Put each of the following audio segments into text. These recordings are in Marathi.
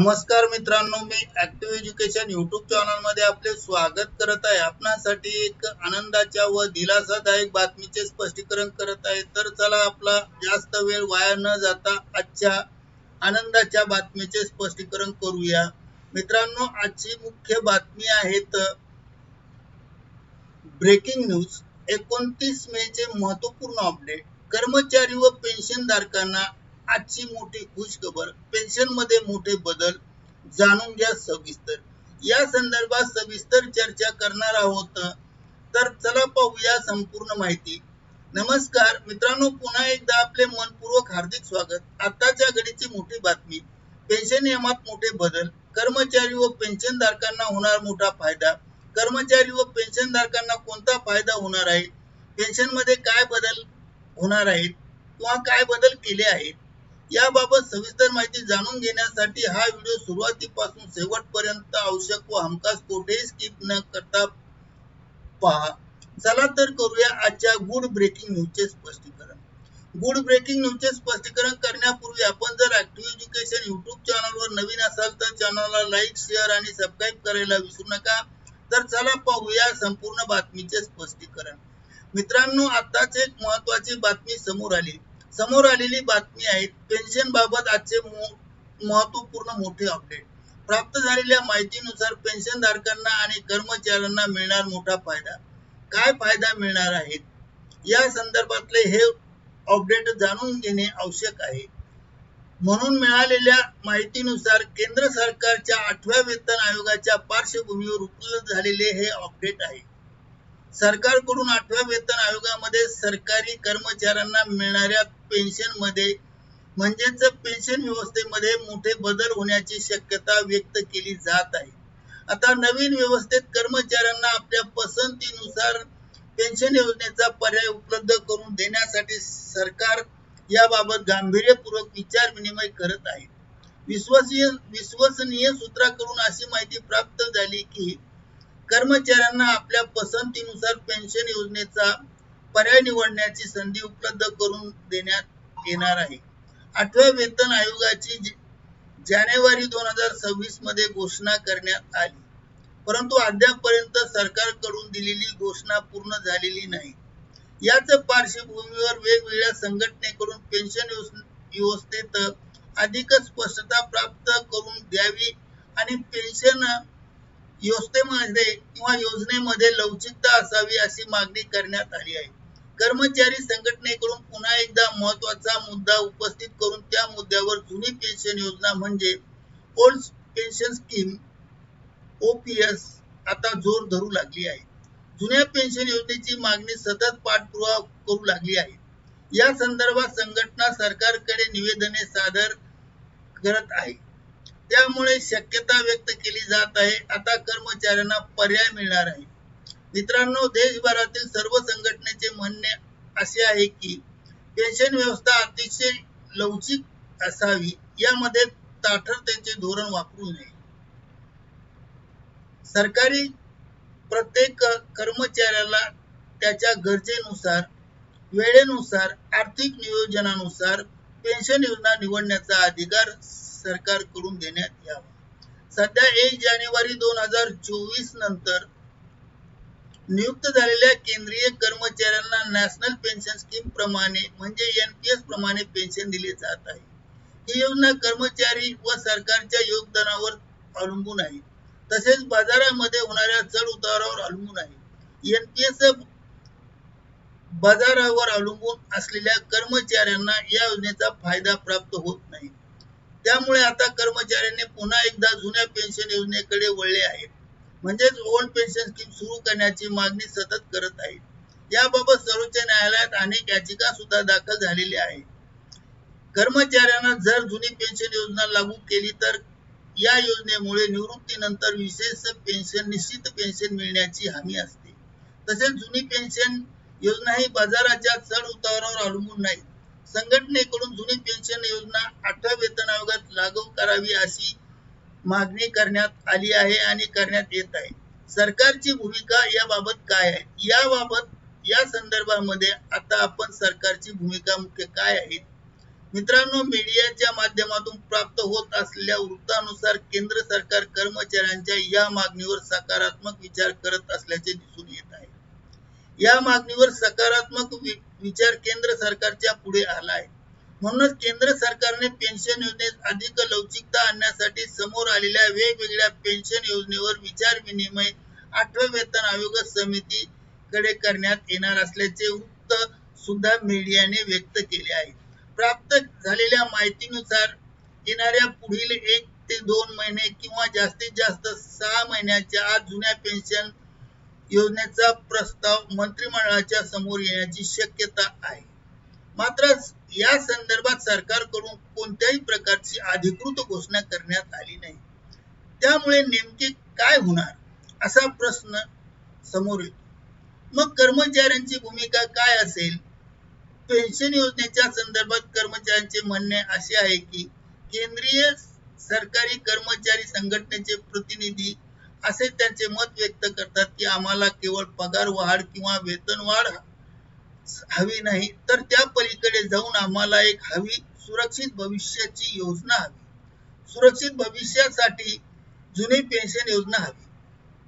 नमस्कार मित्रांनो, मी ऍक्टिव्ह एज्युकेशन यूट्यूब चॅनल मध्ये आपले स्वागत करत आहे। आपणासाठी एक आनंदाच्या व दिलासादायक बातमीचे स्पष्टीकरण करत आहे। तर चला आपला जास्त वेळ वाया न जाता आजच्या आनंदाच्या बातमीचे स्पष्टीकरण करूया। मित्रांनो, आजची मुख्य बातमी आहे ब्रेकिंग न्यूज 29 मे चे महत्वपूर्ण अपडेट। कर्मचारी व पेन्शनधारकांना आजची मोठी खुशखबर, पेन्शन मध्ये मोठे बदल जाणून घ्या सविस्तर। या संदर्भात सविस्तर चर्चा करणार आहोत। तर चला पाहूया संपूर्ण माहिती। नमस्कार मित्रांनो, पुन्हा एकदा आपले मनपूर्वक हार्दिक स्वागत। आताच्या घडीची मोठी बातमी, पेन्शन नियमात मोठे बदल, कर्मचारी व पेन्शनधारकांना होणार मोठा फायदा। कर्मचारी व पेन्शनधारकांना कोणता फायदा होणार आहे, पेन्शन मध्ये काय बदल होणार आहेत किंवा काय बदल केले आहेत, याबाबत सविस्तर माहिती जाणून घेण्यासाठी हा व्हिडिओ सुरुवातीपासून शेवटपर्यंत आवश्यक व हमखास कोठेही स्किप न करता पहा। चला तर करूया आजच्या गुड ब्रेकिंग न्यूजचे स्पष्टीकरण। गुड ब्रेकिंग न्यूजचे स्पष्टीकरण करण्यापूर्वी आपण जर ऍक्टिव्ह एज्युकेशन यूट्यूब चॅनलवर नवीन असाल तर चॅनलला लाईक, शेअर आणि सबस्क्राईब करायला विसरू नका। तर चला पाहूया संपूर्ण बातमीचे स्पष्टीकरण। मित्रांनो, आताच एक महत्त्वाची बातमी समोर आलेली बातमी आहे पेन्शन बाबत आजचे महत्त्वपूर्ण मोठे अपडेट। प्राप्त झालेल्या माहितीनुसार पेन्शनधारकांना आणि कर्मचाऱ्यांना मिळणार मोठा फायदा। काय फायदा मिळणार आहेत, या संदर्भातले हे अपडेट जाणून घेणे आवश्यक आहे। म्हणून मिळालेल्या माहितीनुसार केंद्र सरकारच्या 8व्या वेतन आयोगाच्या पार्श्वभूमीवर उपलब्ध झालेले हे अपडेट आहे। सरकारकडून 8व्या वेतन आयोगामध्ये सरकारी कर्मचाऱ्यांना मिळणाऱ्या पेन्शन मध्ये म्हणजेच पेन्शन व्यवस्थेमध्ये मोठे बदल होण्याची शक्यता व्यक्त केली जात आहे। आता नवीन व्यवस्थेत कर्मचाऱ्यांना आपल्या पसंतीनुसार पेन्शन योजनेचा पर्याय उपलब्ध करून देण्यासाठी सरकार याबाबत गांभीर्यपूर्वक विचार विनिमय करत आहे। विश्वसनीय सूत्राकडून अशी माहिती प्राप्त झाली की कर्मचाऱ्यांना आपल्या पसंतीनुसार पेन्शन योजनेचा पर्याय निवडण्याची संधी उपलब्ध करून देण्यात येणार आहे। 8व्या वेतन आयोगाची जानेवारी 2026 मध्ये घोषणा करण्यात आली, परंतु अद्यापपर्यंत सरकारकडून दिलेली घोषणा पूर्ण झालेली नाही। याच पार्श्वभूमीवर वेगवेगळ्या संघटनेकडून पेन्शन व्यवस्थेत अधिक स्पष्टता प्राप्त करून द्यावी आणि पेन्शन व्यवस्थेमध्ये किंवा योजनेमध्ये लवचिकता असावी अशी मागणी करण्यात आली आहे। कर्मचारी संघटनेकडून पुन्हा एकदा महत्त्वाचा मुद्दा उपस्थित करून त्या मुद्द्यावर जुनी पेन्शन योजना म्हणजे ओल्ड पेन्शन स्कीम OPS आता जोर धरू लागली आहे। जुन्या पेन्शन योजनेची मागणी सतत पाठपुरावा करू लागली आहे। या संदर्भात संघटना सरकारकडे निवेदने सादर करत आहे। त्यामुळे शक्यता व्यक्त केली जात आहे आता कर्मचाऱ्यांना पर्याय मिळणार आहे। मित्रांनो, देशभरातील सर्व संघटनेचे म्हणणे असे आहे की पेन्शन व्यवस्था अतिशय लवचिक असावी, यामध्ये ताठरतेचे धोरण वापरू नये। सरकारी प्रत्येक कर्मचाऱ्याला त्याच्या गरजेनुसार, वेळेनुसार, आर्थिक नियोजनानुसार पेन्शन योजना निवडण्याचा अधिकार सरकारकडून देण्यात यावा। सध्या 1 जानेवारी 2024 नंतर नियुक्त झालेल्या केंद्रीय कर्मचाऱ्यांना नॅशनल पेन्शन स्कीम प्रमाणे म्हणजे NPS प्रमाणे पेन्शन दिले जात आहे। ही योजना कर्मचारी व सरकारच्या योगदानावर अवलंबून आहे, तसेच बाजारामध्ये होणाऱ्या चढ उतारावर अवलंबून आहे। NPS बाजारावर अवलंबून असलेल्या कर्मचाऱ्यांना या योजनेचा फायदा प्राप्त होत नाही। त्यामुळे आता कर्मचाऱ्यांनी पुन्हा एकदा जुन्या पेन्शन योजनेकडे वळले आहेत, म्हणजेच ओल्ड पेन्शन स्कीम सुरू करण्याची मागणी सतत करत आहेत। याबाबत सर्वोच्च न्यायालयात अनेक याचिका सुद्धा दाखल झालेल्या आहेत। कर्मचाऱ्यांना जर जुनी पेन्शन योजना लागू केली तर या योजनेमुळे निवृत्तीनंतर विशेष पेन्शन, निश्चित पेन्शन मिळण्याची हमी असते। तसेच जुनी पेन्शन योजना ही बाजाराच्या चढ उतारावर अवलंबून नाही। संघटनेकडून जुनी पेन्शन योजना 8व्या वेतन आयोगात लागू करावी अशी मागणी करण्यात आली आहे आणि करण्यात येत आहे। सरकारची भूमिका याबाबत काय आहे, या संदर्भामध्ये आता आपण सरकारची भूमिका मुख्य काय आहे मित्रांनो, मीडियाच्या माध्यमातून प्राप्त होत असलेल्या वृत्तानुसार केंद्र सरकार कर्मचाऱ्यांच्या या मागणीवर सकारात्मक विचार करत असल्याचे दिसून येत आहे. या मागणीवर सकारात्मक विचार केंद्र सरकारच्या पुढे आला आहे. म्हणूनच केंद्र सरकारने पेन्शन योजनेत अधिक लवचिकता आणण्यासाठी समोर आलेल्या वेगवेगळ्या पेन्शन योजनेवर विचार विनिमय 8व्या वेतन आयोग समितीकडे करण्यात येणार असल्याचे वृत्त सुद्धा मीडियाने व्यक्त केले आहे. प्राप्त झालेल्या माहितीनुसार येणाऱ्या पुढील 1 ते 2 महिने किंवा जास्तीत जास्त 6 महिन्याच्या आत जुन्या पेन्शन योजनेचा प्रस्ताव मंत्रिमंडळाच्या समोर येण्याची शक्यता आहे. मात्र या संदर्भात सरकारकडून कोणत्याही प्रकारची अधिकृत घोषणा करण्यात आली नाही. त्यामुळे नेमके काय होणार असा प्रश्न समोर येतो. मग कर्मचाऱ्यांची भूमिका काय असेल? पेन्शन योजनेच्या संदर्भात कर्मचाऱ्यांचे म्हणणे असे आहे की केंद्रीय सरकारी कर्मचारी संघटनेचे प्रतिनिधी असे त्यांचे मत व्यक्त करतात की आम्हाला केवळ पगार वाढ किंवा वेतन वाढ हवी नाही, तर त्या पलीकडे जाऊन आम्हाला एक हवी सुरक्षित भविष्याची योजना हवी. सुरक्षित भविष्यासाठी जुनी पेन्शन योजना हवी.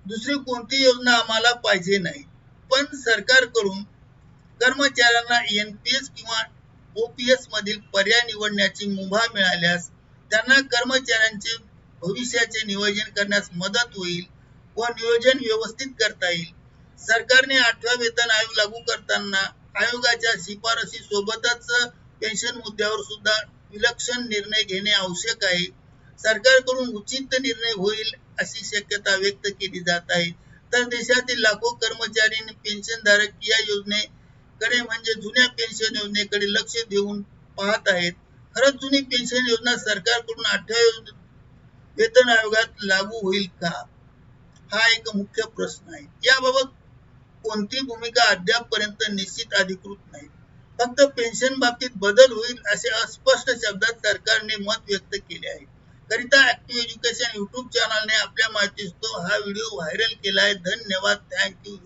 दुसरी कोणती योजना आम्हाला पाहिजे नाही. पण सरकारकडून कर्मचाऱ्यांना एनपीएस किंवा ओपीएस मधील पर्याय निवडण्याची मुभा मिळाल्यास त्यांना कर्मचाऱ्यांचे भविष्याचे नियोजन करण्यास मदत होईल व नियोजन व्यवस्थित करता येईल. सरकारने 8व्या वेतन आयोग लागू करताना आयोगाच्या शिफारसी सोबतच पेन्शन मुद्द्यावर सुद्धा विलक्षण निर्णय घेणे आवश्यक आहे. सरकारकडून उचित निर्णय होईल अशी शक्यता व्यक्त केली जात आहे. तर देशातील लाखो कर्मचारी पेन्शनधारक या योजनेकडे म्हणजे जुन्या पेन्शन योजनेकडे लक्ष देऊन पाहत आहेत. खरंच जुनी पेन्शन योजना सरकारकडून 8व्या वेतन आयोगात लागू होईल का? हा एक मुख्य प्रश्न आहे. याबाबत कोणती भूमिका अद्यापपर्यंत निश्चित अधिकृत नाही. फक्त पेन्शन बाबतीत बदल होईल असे अस्पष्ट शब्दात सरकारने मत व्यक्त केले आहे. करिता ऍक्टिव्ह एज्युकेशन YouTube चॅनलने आपल्या माहितीस्तव हा व्हिडिओ व्हायरल केला आहे. धन्यवाद. थँक्यू.